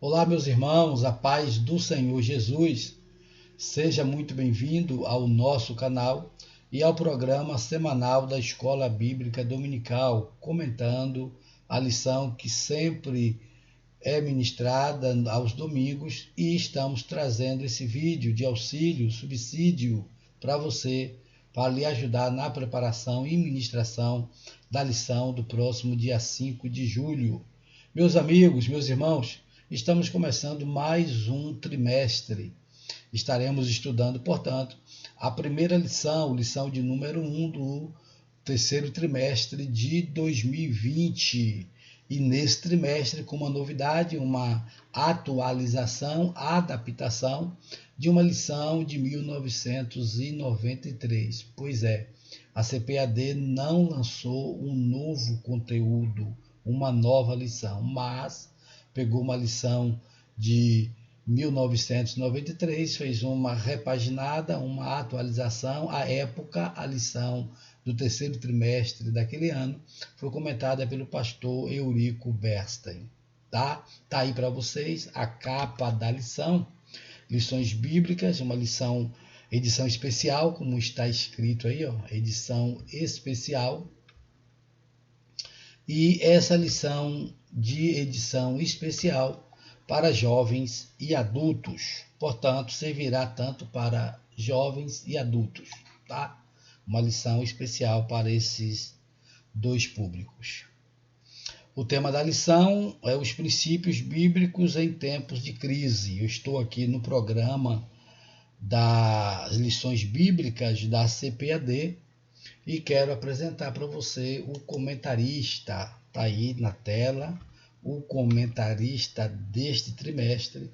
Olá, meus irmãos, a paz do Senhor Jesus. Seja muito bem-vindo ao nosso canal e ao programa semanal da Escola Bíblica Dominical, comentando a lição que sempre é ministrada aos domingos, e estamos trazendo esse vídeo de auxílio, subsídio para você, para lhe ajudar na preparação e ministração da lição do próximo dia 5 de julho. Meus amigos, meus irmãos, estamos começando mais um trimestre. Estaremos estudando, portanto, a primeira lição de número 1 do terceiro trimestre de 2020. E nesse trimestre, com uma novidade, uma atualização, adaptação de uma lição de 1993. Pois é, a CPAD não lançou um novo conteúdo, uma nova lição, mas pegou uma lição de 1993, fez uma repaginada, uma atualização. À época, a lição do terceiro trimestre daquele ano foi comentada pelo pastor Eurico Bernstein. Tá aí para vocês a capa da lição, lições bíblicas, uma edição especial, como está escrito aí, edição especial. E essa lição de edição especial para jovens e adultos, portanto, servirá tanto para jovens e adultos, tá? Uma lição especial para esses dois públicos. O tema da lição é os princípios bíblicos em tempos de crise. Eu estou aqui no programa das lições bíblicas da CPAD e quero apresentar para você o comentarista, está aí na tela, o comentarista deste trimestre,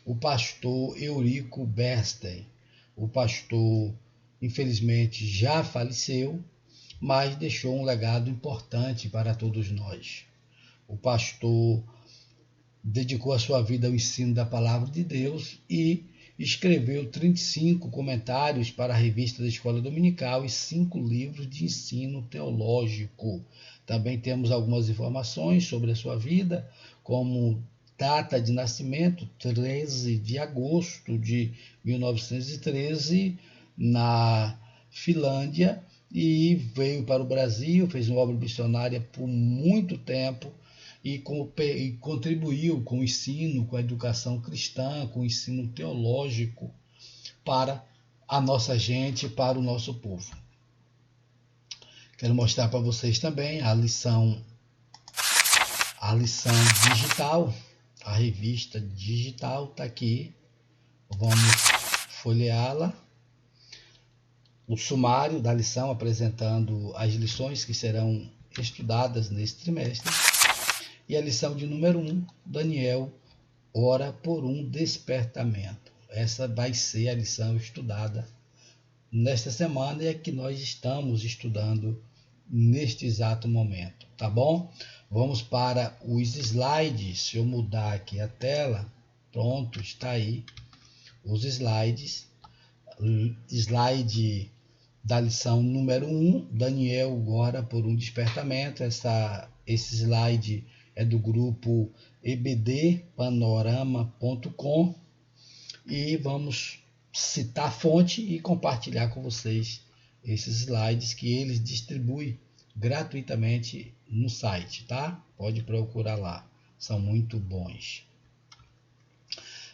o pastor Eurico Bernstein. O pastor, infelizmente, já faleceu, mas deixou um legado importante para todos nós. O pastor dedicou a sua vida ao ensino da palavra de Deus e escreveu 35 comentários para a revista da Escola Dominical e 5 livros de ensino teológico. Também temos algumas informações sobre a sua vida, como data de nascimento, 13 de agosto de 1913, na Finlândia, e veio para o Brasil, fez uma obra missionária por muito tempo, e contribuiu com o ensino, com a educação cristã, com o ensino teológico para a nossa gente, para o nosso povo. Quero mostrar para vocês também a lição digital, a revista digital está aqui. Vamos folheá-la. O sumário da lição apresentando as lições que serão estudadas neste trimestre. E a lição de número 1, Daniel ora por um despertamento. Essa vai ser a lição estudada nesta semana e é que nós estamos estudando neste exato momento, tá bom? Vamos para os slides. Se eu mudar aqui a tela, pronto, está aí os slides. Slide da lição número 1, Daniel ora por um despertamento. Esse slide é do grupo ebdpanorama.com e vamos citar a fonte e compartilhar com vocês esses slides que eles distribuem gratuitamente no site, tá? Pode procurar lá, são muito bons.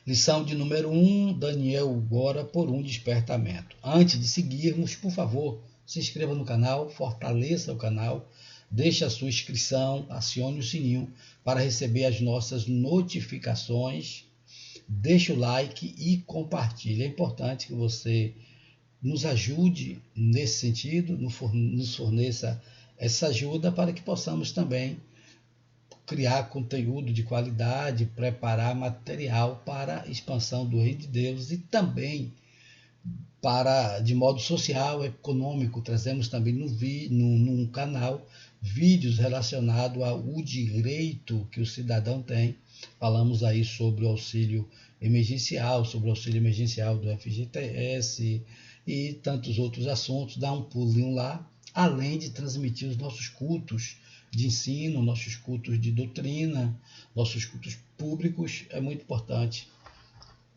Lição de número 1, Daniel ora por um despertamento. Antes de seguirmos, por favor, se inscreva no canal, fortaleça o canal, deixe a sua inscrição, acione o sininho para receber as nossas notificações, deixe o like e compartilhe. É importante que você nos ajude nesse sentido, nos forneça essa ajuda para que possamos também criar conteúdo de qualidade, preparar material para a expansão do Reino de Deus e também para, de modo social, econômico, trazemos também no canal vídeos relacionados ao direito que o cidadão tem. Falamos aí sobre o auxílio emergencial, sobre o auxílio emergencial do FGTS e tantos outros assuntos. Dá um pulinho lá, além de transmitir os nossos cultos de ensino, nossos cultos de doutrina, nossos cultos públicos, é muito importante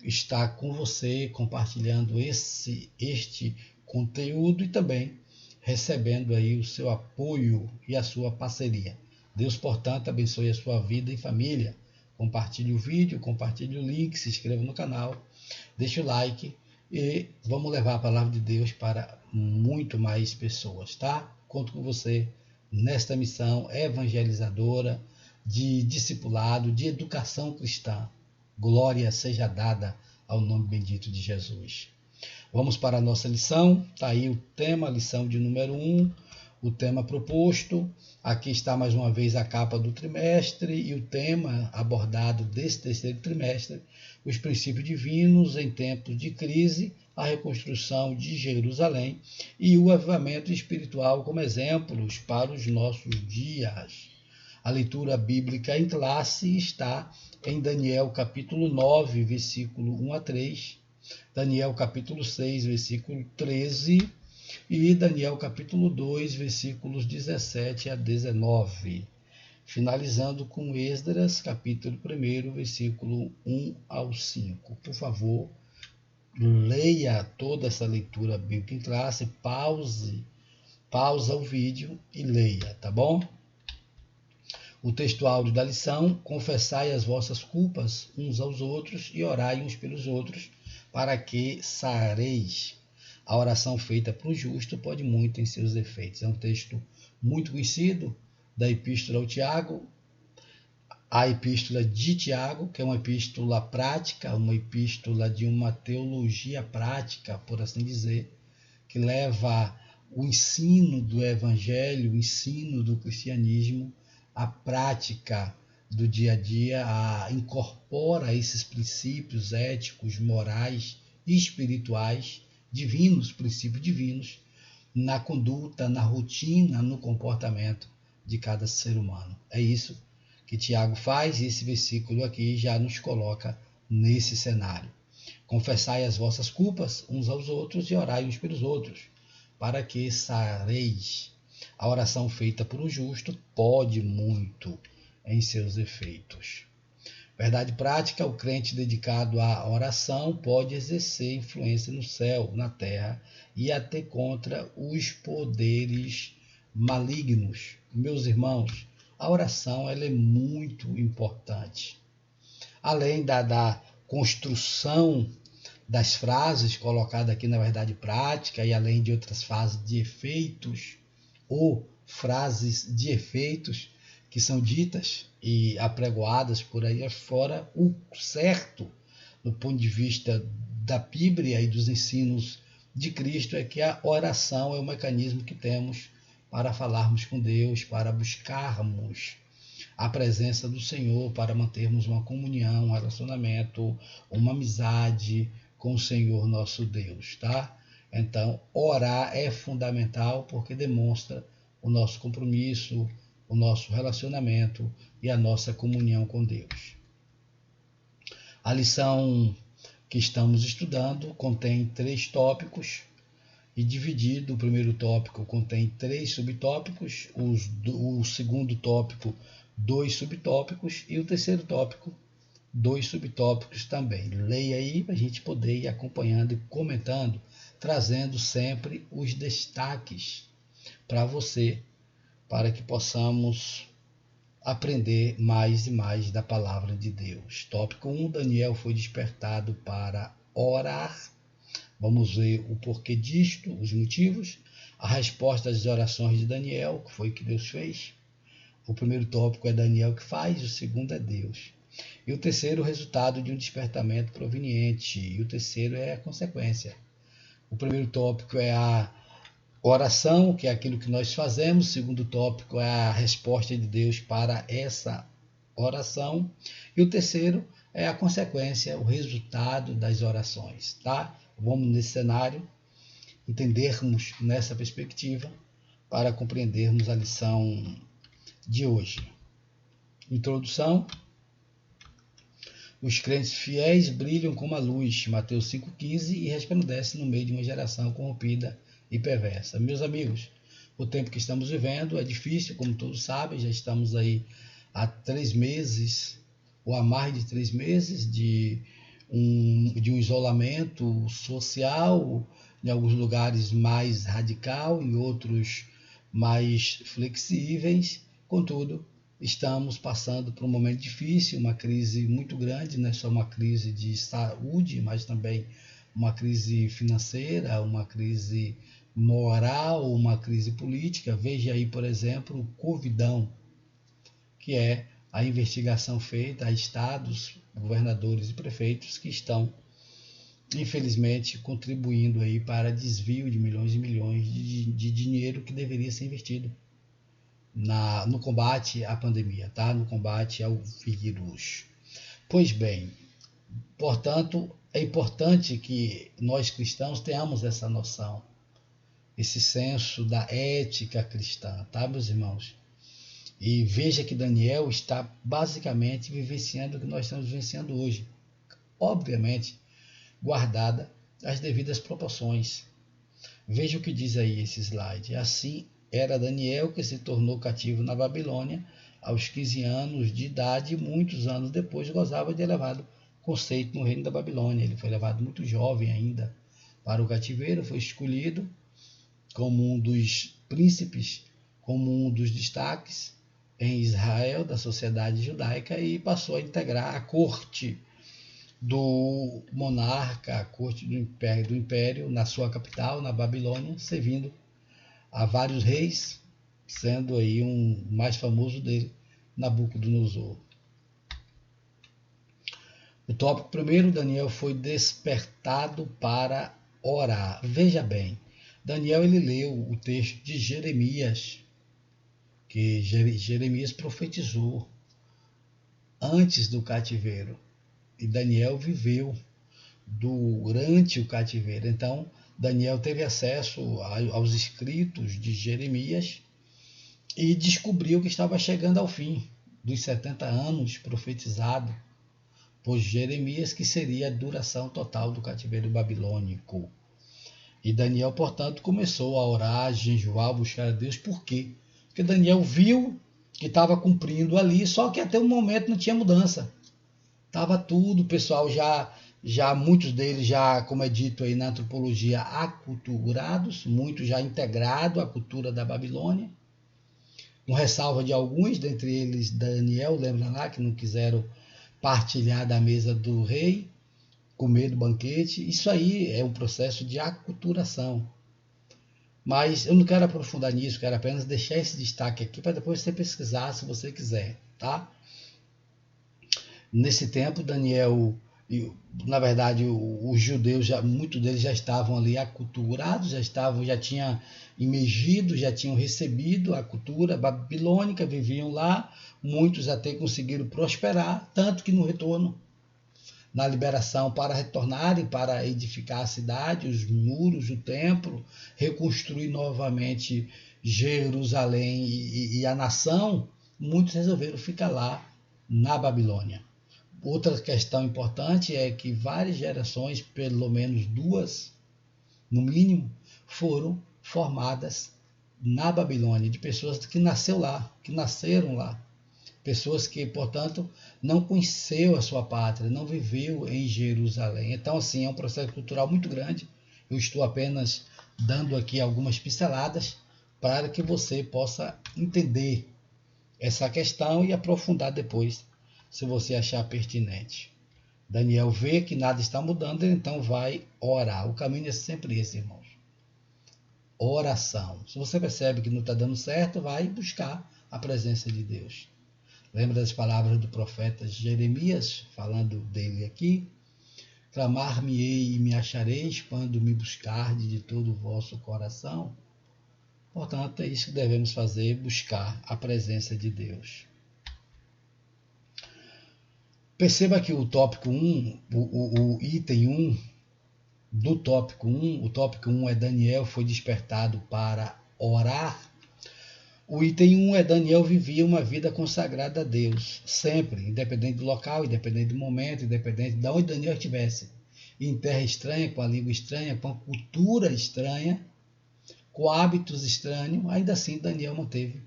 estar com você, compartilhando este conteúdo e também recebendo aí o seu apoio e a sua parceria. Deus, portanto, abençoe a sua vida e família. Compartilhe o vídeo, compartilhe o link, se inscreva no canal, deixe o like e vamos levar a palavra de Deus para muito mais pessoas, tá? Conto com você nesta missão evangelizadora, de discipulado, de educação cristã. Glória seja dada ao nome bendito de Jesus. Vamos para a nossa lição. Está aí o tema, lição de número 1, o tema proposto. Aqui está mais uma vez a capa do trimestre e o tema abordado desse terceiro trimestre: os princípios divinos em tempos de crise, a reconstrução de Jerusalém e o avivamento espiritual como exemplos para os nossos dias. A leitura bíblica em classe está em Daniel capítulo 9, versículo 1 a 3, Daniel capítulo 6, versículo 13 e Daniel capítulo 2, versículos 17 a 19, finalizando com Esdras capítulo 1, versículo 1 ao 5. Por favor, leia toda essa leitura bíblica em classe, pausa o vídeo e leia, tá bom? O texto áudio da lição: confessai as vossas culpas uns aos outros e orai uns pelos outros, para que sareis. A oração feita para o justo pode muito em seus efeitos. É um texto muito conhecido da Epístola ao Tiago, a Epístola de Tiago, que é uma epístola prática, uma epístola de uma teologia prática, por assim dizer, que leva o ensino do Evangelho, o ensino do cristianismo, a prática do dia a dia, incorpora esses princípios éticos, morais e espirituais, divinos, princípios divinos, na conduta, na rotina, no comportamento de cada ser humano. É isso que Tiago faz e esse versículo aqui já nos coloca nesse cenário. Confessai as vossas culpas uns aos outros e orai uns pelos outros, para que sareis. A oração feita por um justo pode muito em seus efeitos. Verdade prática: o crente dedicado à oração pode exercer influência no céu, na terra e até contra os poderes malignos. Meus irmãos, a oração ela é muito importante. Além da construção das frases colocadas aqui na verdade prática e além de outras frases de efeitos, ou frases de efeitos que são ditas e apregoadas por aí afora, o certo, do ponto de vista da Bíblia e dos ensinos de Cristo, é que a oração é o mecanismo que temos para falarmos com Deus, para buscarmos a presença do Senhor, para mantermos uma comunhão, um relacionamento, uma amizade com o Senhor nosso Deus, tá? Então, orar é fundamental porque demonstra o nosso compromisso, o nosso relacionamento e a nossa comunhão com Deus. A lição que estamos estudando contém 3 tópicos e dividido. O primeiro tópico contém 3 subtópicos, o segundo tópico 2 subtópicos e o terceiro tópico 2 subtópicos também. Leia aí para a gente poder ir acompanhando e comentando, trazendo sempre os destaques para você, para que possamos aprender mais e mais da palavra de Deus. Tópico 1, Daniel foi despertado para orar. Vamos ver o porquê disto, os motivos, a resposta às orações de Daniel, que foi o que Deus fez. O primeiro tópico é Daniel que faz, o segundo é Deus. E o terceiro, o resultado de um despertamento proveniente. E o terceiro é a consequência. O primeiro tópico é a oração, que é aquilo que nós fazemos. O segundo tópico é a resposta de Deus para essa oração. E o terceiro é a consequência, o resultado das orações, tá? Vamos nesse cenário, entendermos nessa perspectiva para compreendermos a lição de hoje. Introdução. Os crentes fiéis brilham como a luz, Mateus 5,15, e resplandecem no meio de uma geração corrompida e perversa. Meus amigos, o tempo que estamos vivendo é difícil, como todos sabem, já estamos aí há 3 meses ou há mais de 3 meses de um isolamento social, em alguns lugares mais radical, em outros mais flexíveis. Contudo, estamos passando por um momento difícil, uma crise muito grande, não é só uma crise de saúde, mas também uma crise financeira, uma crise moral, uma crise política. Veja aí, por exemplo, o Covidão, que é a investigação feita a estados, governadores e prefeitos que estão, infelizmente, contribuindo aí para desvio de milhões e milhões de dinheiro que deveria ser investido no combate à pandemia, tá? No combate ao vírus. Pois bem, portanto, é importante que nós cristãos tenhamos essa noção, esse senso da ética cristã, tá, meus irmãos? E veja que Daniel está basicamente vivenciando o que nós estamos vivenciando hoje. Obviamente, guardada as devidas proporções. Veja o que diz aí esse slide. Assim era Daniel, que se tornou cativo na Babilônia aos 15 anos de idade, e muitos anos depois gozava de elevado conceito no reino da Babilônia. Ele foi levado muito jovem ainda para o cativeiro, foi escolhido como um dos príncipes, como um dos destaques em Israel, da sociedade judaica, e passou a integrar a corte do monarca, a corte do império na sua capital, na Babilônia, servindo a vários reis, sendo aí um mais famoso dele, Nabucodonosor. O tópico primeiro, Daniel foi despertado para orar. Veja bem, Daniel ele leu o texto de Jeremias, que Jeremias profetizou antes do cativeiro, e Daniel viveu durante o cativeiro. Então, Daniel teve acesso aos escritos de Jeremias e descobriu que estava chegando ao fim dos 70 anos profetizado por Jeremias, que seria a duração total do cativeiro babilônico. E Daniel, portanto, começou a orar, a jejuar, buscar a Deus. Por quê? Porque Daniel viu que estava cumprindo ali, só que até o momento não tinha mudança. Estava tudo, o pessoal já muitos deles já, como é dito aí na antropologia, aculturados, muitos já integrados à cultura da Babilônia, com ressalva de alguns, dentre eles Daniel, lembra lá, que não quiseram partilhar da mesa do rei, comer do banquete. Isso aí é um processo de aculturação. Mas eu não quero aprofundar nisso, quero apenas deixar esse destaque aqui para depois você pesquisar se você quiser, tá? Nesse tempo, Daniel, na verdade, os judeus, muitos deles já estavam ali aculturados, já tinham imergido, já tinham recebido a cultura babilônica, viviam lá, muitos até conseguiram prosperar, tanto que no retorno, na liberação, para retornarem, para edificar a cidade, os muros, o templo, reconstruir novamente Jerusalém e a nação, muitos resolveram ficar lá na Babilônia. Outra questão importante é que várias gerações, pelo menos 2, no mínimo, foram formadas na Babilônia, de pessoas que nasceram lá. Pessoas que, portanto, não conheceu a sua pátria, não viveu em Jerusalém. Então, assim, é um processo cultural muito grande. Eu estou apenas dando aqui algumas pinceladas para que você possa entender essa questão e aprofundar depois, se você achar pertinente. Daniel vê que nada está mudando, ele então vai orar. O caminho é sempre esse, irmãos. Oração. Se você percebe que não está dando certo, vai buscar a presença de Deus. Lembra das palavras do profeta Jeremias, falando dele aqui? Clamar-me-ei e me achareis quando me buscardes de todo o vosso coração. Portanto, é isso que devemos fazer, buscar a presença de Deus. Perceba que o tópico 1, o item 1 do tópico 1, o tópico 1 é Daniel foi despertado para orar. O item 1 é Daniel vivia uma vida consagrada a Deus, sempre, independente do local, independente do momento, independente de onde Daniel estivesse. Em terra estranha, com a língua estranha, com a cultura estranha, com hábitos estranhos, ainda assim Daniel manteve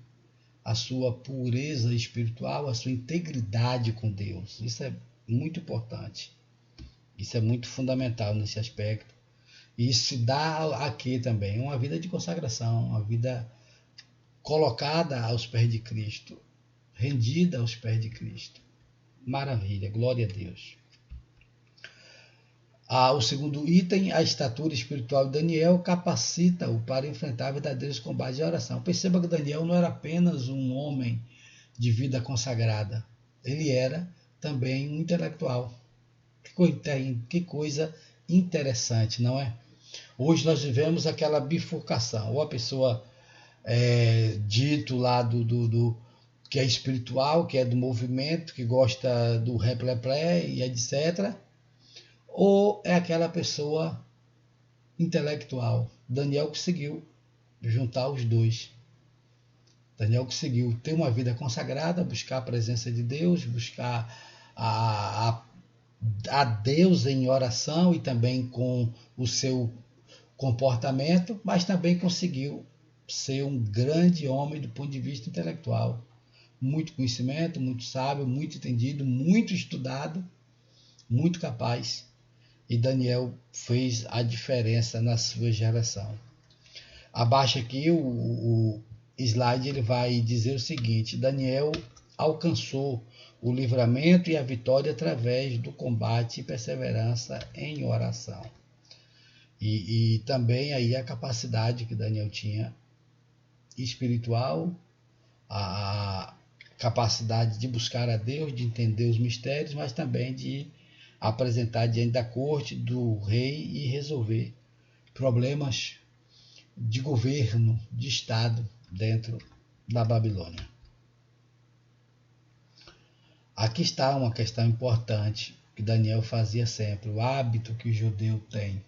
a sua pureza espiritual, a sua integridade com Deus. Isso é muito importante. Isso é muito fundamental nesse aspecto. E isso se dá aqui também, uma vida de consagração, uma vida colocada aos pés de Cristo, rendida aos pés de Cristo. Maravilha, glória a Deus. O segundo item, a estatura espiritual de Daniel capacita-o para enfrentar verdadeiros combates de oração. Perceba que Daniel não era apenas um homem de vida consagrada, ele era também um intelectual. Que coisa interessante, não é? Hoje nós vivemos aquela bifurcação, ou a pessoa dito lá do que é espiritual, que é do movimento, que gosta do replé e etc., ou é aquela pessoa intelectual. Daniel conseguiu juntar os dois. Daniel conseguiu ter uma vida consagrada, buscar a presença de Deus, buscar a Deus em oração e também com o seu comportamento, mas também conseguiu ser um grande homem do ponto de vista intelectual. Muito conhecimento, muito sábio, muito entendido, muito estudado, muito capaz. E Daniel fez a diferença na sua geração. Abaixo aqui o slide ele vai dizer o seguinte: Daniel alcançou o livramento e a vitória através do combate e perseverança em oração. E também aí a capacidade que Daniel tinha espiritual, a capacidade de buscar a Deus, de entender os mistérios, mas também de apresentar diante da corte do rei e resolver problemas de governo, de Estado dentro da Babilônia. Aqui está uma questão importante que Daniel fazia sempre, o hábito que o judeu tem,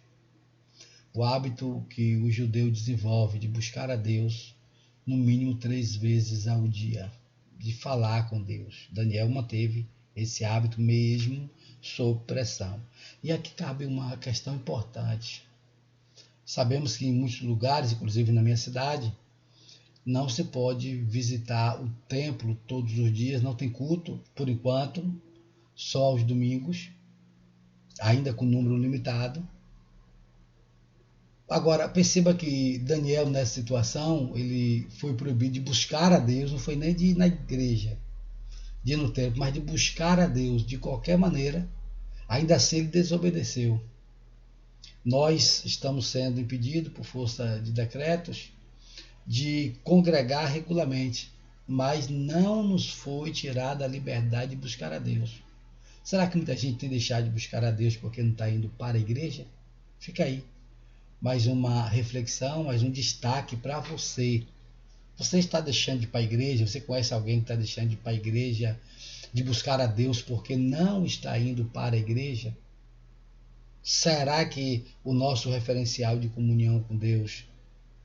o hábito que o judeu desenvolve de buscar a Deus no mínimo 3 vezes ao dia, de falar com Deus. Daniel manteve esse hábito mesmo sob pressão. E aqui cabe uma questão importante. Sabemos que em muitos lugares, inclusive na minha cidade, não se pode visitar o templo todos os dias, não tem culto, por enquanto, só aos domingos, ainda com número limitado. Agora, perceba que Daniel, nessa situação, ele foi proibido de buscar a Deus, não foi nem de ir na igreja, de ir no templo, mas de buscar a Deus de qualquer maneira. Ainda assim ele desobedeceu. Nós estamos sendo impedidos, por força de decretos, de congregar regularmente, mas não nos foi tirada a liberdade de buscar a Deus. Será que muita gente tem deixado de buscar a Deus porque não está indo para a igreja? Fica aí. Mais uma reflexão, mais um destaque para você. Você está deixando de ir para a igreja? Você conhece alguém que está deixando de ir para a igreja, de buscar a Deus porque não está indo para a igreja? Será que o nosso referencial de comunhão com Deus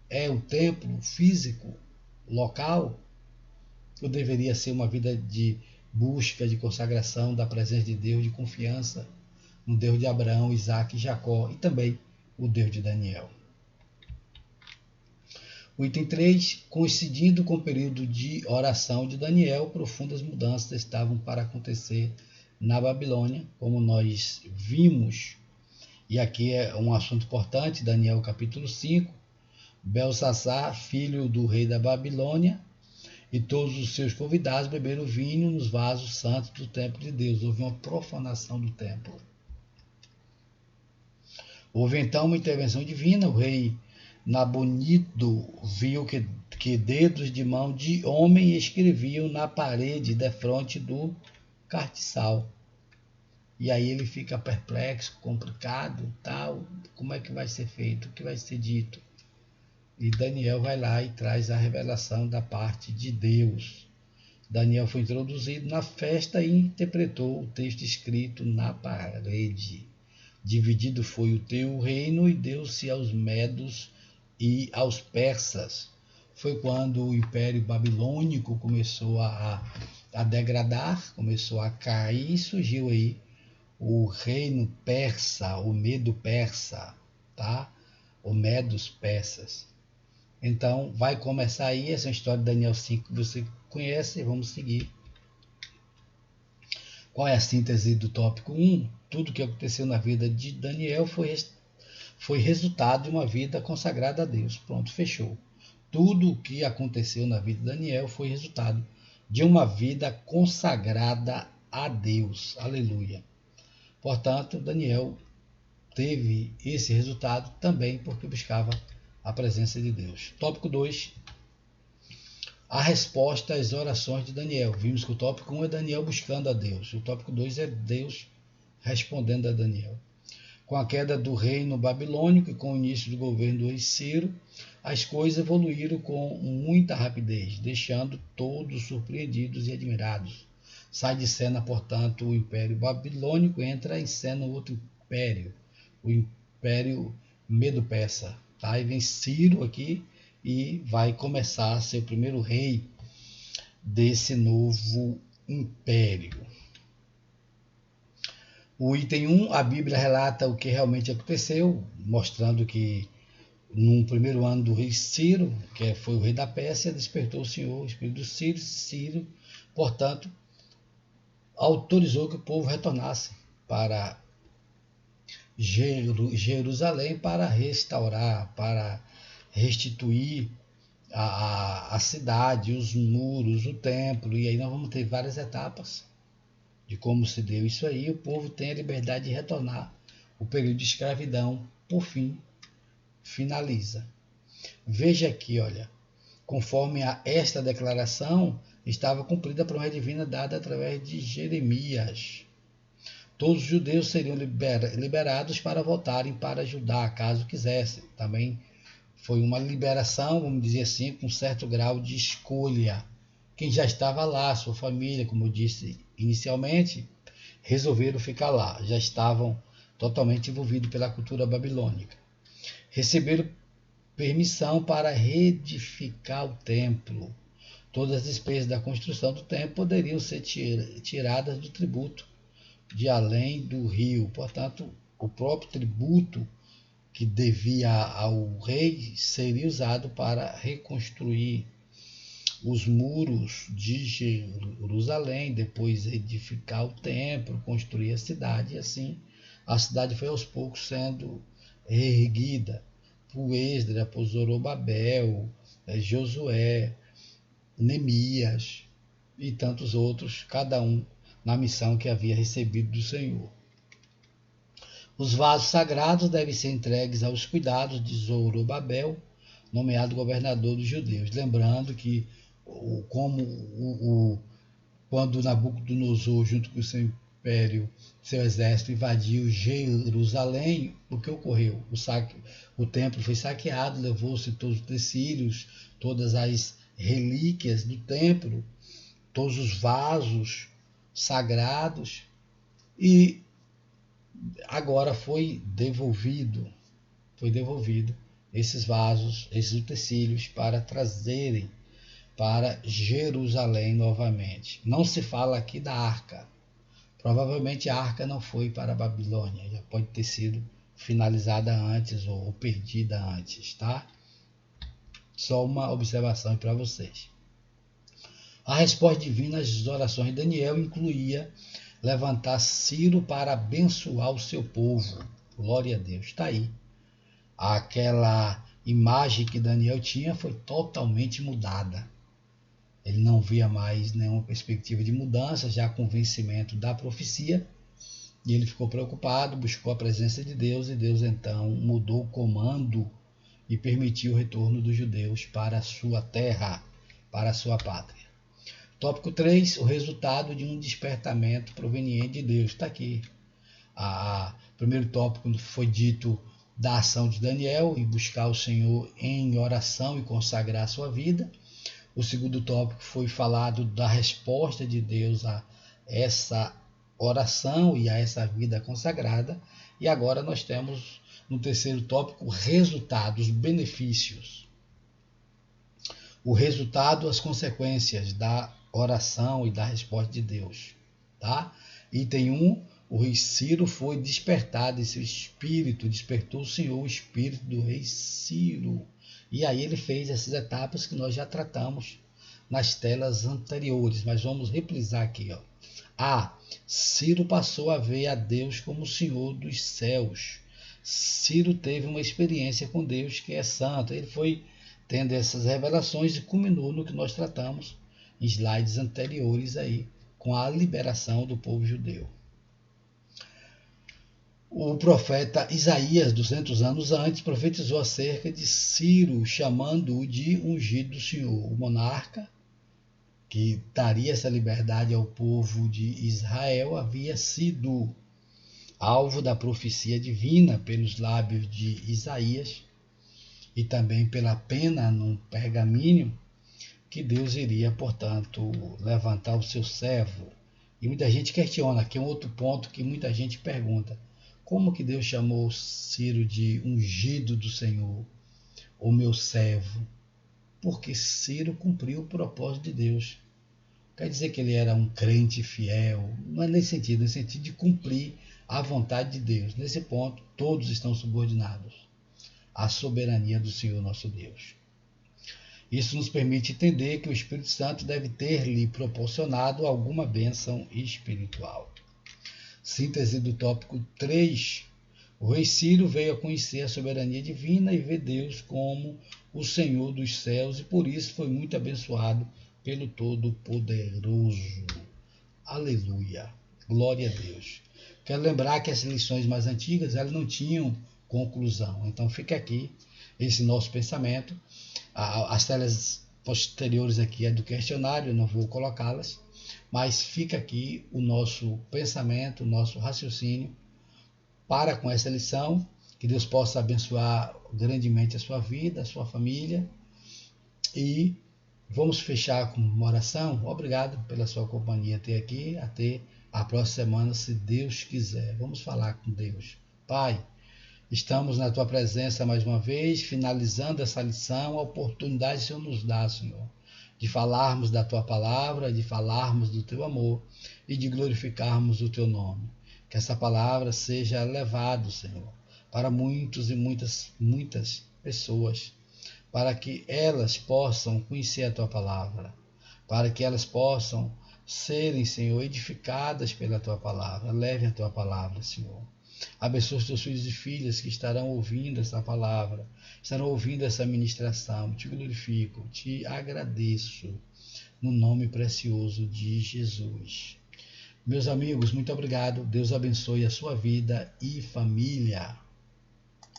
é o templo físico, local? Ou deveria ser uma vida de busca, de consagração da presença de Deus, de confiança no Deus de Abraão, Isaac e Jacó e também o Deus de Daniel? O item 3, coincidindo com o período de oração de Daniel, profundas mudanças estavam para acontecer na Babilônia, como nós vimos. E aqui é um assunto importante, Daniel capítulo 5, Belsassar, filho do rei da Babilônia, e todos os seus convidados beberam vinho nos vasos santos do templo de Deus. Houve uma profanação do templo. Houve então uma intervenção divina. O rei Nabonido viu que dedos de mão de homem escreviam na parede defronte do castiçal. E aí ele fica perplexo, complicado, tal, como é que vai ser feito, o que vai ser dito? E Daniel vai lá e traz a revelação da parte de Deus. Daniel foi introduzido na festa e interpretou o texto escrito na parede. Dividido foi o teu reino e deu-se aos medos e aos persas. Foi quando o Império Babilônico começou a degradar, começou a cair e surgiu aí o reino persa, o Medo persa, tá? O Medos persas. Então vai começar aí essa história de Daniel 5 que você conhece, vamos seguir. Qual é a síntese do tópico 1? Tudo o que aconteceu na vida de Daniel foi resultado de uma vida consagrada a Deus. Pronto, fechou. Tudo o que aconteceu na vida de Daniel foi resultado de uma vida consagrada a Deus. Aleluia. Portanto, Daniel teve esse resultado também porque buscava a presença de Deus. Tópico 2. A resposta às orações de Daniel. Vimos que o tópico 1 é Daniel buscando a Deus. O tópico 2 é Deus respondendo a Daniel. Com a queda do reino babilônico e com o início do governo do rei Ciro, as coisas evoluíram com muita rapidez, deixando todos surpreendidos e admirados. Sai de cena, portanto, o Império Babilônico, entra em cena outro império, o Império Medo-Persa. Tá? E vem Ciro aqui e vai começar a ser o primeiro rei desse novo império. O item 1, a Bíblia relata o que realmente aconteceu, mostrando que no primeiro ano do rei Ciro, que foi o rei da Pérsia, despertou o Senhor, o espírito do Ciro, portanto, autorizou que o povo retornasse para Jerusalém para restaurar, para restituir a cidade, os muros, o templo, e aí nós vamos ter várias etapas de como se deu isso aí. O povo tem a liberdade de retornar. O período de escravidão, por fim, finaliza. Veja aqui, olha, conforme a esta declaração, estava cumprida a promessa divina dada através de Jeremias. Todos os judeus seriam liberados para voltarem para Judá, caso quisessem. Também foi uma liberação, vamos dizer assim, com certo grau de escolha. Quem já estava lá, sua família, como eu disse inicialmente, resolveram ficar lá. Já estavam totalmente envolvidos pela cultura babilônica. Receberam permissão para reedificar o templo. Todas as despesas da construção do templo poderiam ser tiradas do tributo de além do rio. Portanto, o próprio tributo que devia ao rei seria usado para reconstruir os muros de Jerusalém, depois edificar o templo, construir a cidade, e assim a cidade foi aos poucos sendo erguida por Esdras, por Zorobabel, Josué, Neemias e tantos outros, cada um na missão que havia recebido do Senhor. Os vasos sagrados devem ser entregues aos cuidados de Zorobabel, nomeado governador dos judeus. Lembrando que quando Nabucodonosor, junto com o seu império, seu exército, invadiu Jerusalém, o que ocorreu? O templo foi saqueado, levou-se todos os utensílios, todas as relíquias do templo, todos os vasos sagrados, e agora foi devolvido esses vasos, esses utensílios, para trazerem para Jerusalém novamente. Não se fala aqui da arca. Provavelmente a arca não foi para a Babilônia, já pode ter sido finalizada antes ou perdida antes, tá? Só uma observação para vocês. A resposta divina às orações de Daniel incluía levantar Ciro para abençoar o seu povo. Glória a Deus. Está aí. Aquela imagem que Daniel tinha foi totalmente mudada. Ele não via mais nenhuma perspectiva de mudança, já com o vencimento da profecia, e ele ficou preocupado, buscou a presença de Deus, e Deus então mudou o comando e permitiu o retorno dos judeus para a sua terra, para a sua pátria. Tópico 3, o resultado de um despertamento proveniente de Deus. Está aqui. O primeiro tópico foi dito da ação de Daniel em buscar o Senhor em oração e consagrar a sua vida. O segundo tópico foi falado da resposta de Deus a essa oração e a essa vida consagrada. E agora nós temos no terceiro tópico resultados, benefícios. O resultado, as consequências da oração e da resposta de Deus. Tá? Item 1, o rei Ciro foi despertado em seu espírito, despertou o Senhor o espírito do rei Ciro. E aí ele fez essas etapas que nós já tratamos nas telas anteriores, mas vamos reprisar aqui. Ó. A. Ciro passou a ver a Deus como o Senhor dos céus. Ciro teve uma experiência com Deus que é santo. Ele foi tendo essas revelações e culminou no que nós tratamos em slides anteriores aí, com a liberação do povo judeu. O profeta Isaías, 200 anos antes, profetizou acerca de Ciro, chamando-o de ungido do Senhor. O monarca, que daria essa liberdade ao povo de Israel, havia sido alvo da profecia divina pelos lábios de Isaías e também pela pena no pergaminho, que Deus iria, portanto, levantar o seu servo. E muita gente questiona, aqui é um outro ponto que muita gente pergunta: como que Deus chamou Ciro de ungido do Senhor, o meu servo? Porque Ciro cumpriu o propósito de Deus. Quer dizer que ele era um crente fiel, não é nesse sentido, no sentido de cumprir a vontade de Deus. Nesse ponto, todos estão subordinados à soberania do Senhor nosso Deus. Isso nos permite entender que o Espírito Santo deve ter-lhe proporcionado alguma bênção espiritual. Síntese do tópico 3. O rei Ciro veio a conhecer a soberania divina e ver Deus como o Senhor dos céus e por isso foi muito abençoado pelo Todo-Poderoso. Aleluia. Glória a Deus. Quero lembrar que as lições mais antigas elas não tinham conclusão. Então fica aqui esse nosso pensamento. As telas posteriores aqui é do questionário, eu não vou colocá-las, mas fica aqui o nosso pensamento, o nosso raciocínio para com essa lição. Que Deus possa abençoar grandemente a sua vida, a sua família. E vamos fechar com uma oração. Obrigado pela sua companhia até aqui. Até a próxima semana, se Deus quiser. Vamos falar com Deus. Pai, estamos na tua presença mais uma vez, finalizando essa lição, a oportunidade que o Senhor nos dá, Senhor, de falarmos da tua palavra, de falarmos do teu amor e de glorificarmos o teu nome. Que essa palavra seja levada, Senhor, para muitos e muitas pessoas, para que elas possam conhecer a tua palavra, para que elas possam serem, Senhor, edificadas pela tua palavra. Leve a tua palavra, Senhor. Abençoa os teus filhos e filhas que estarão ouvindo essa palavra, estarão ouvindo essa ministração. Te glorifico, te agradeço, no nome precioso de Jesus. Meus amigos, muito obrigado. Deus abençoe a sua vida e família.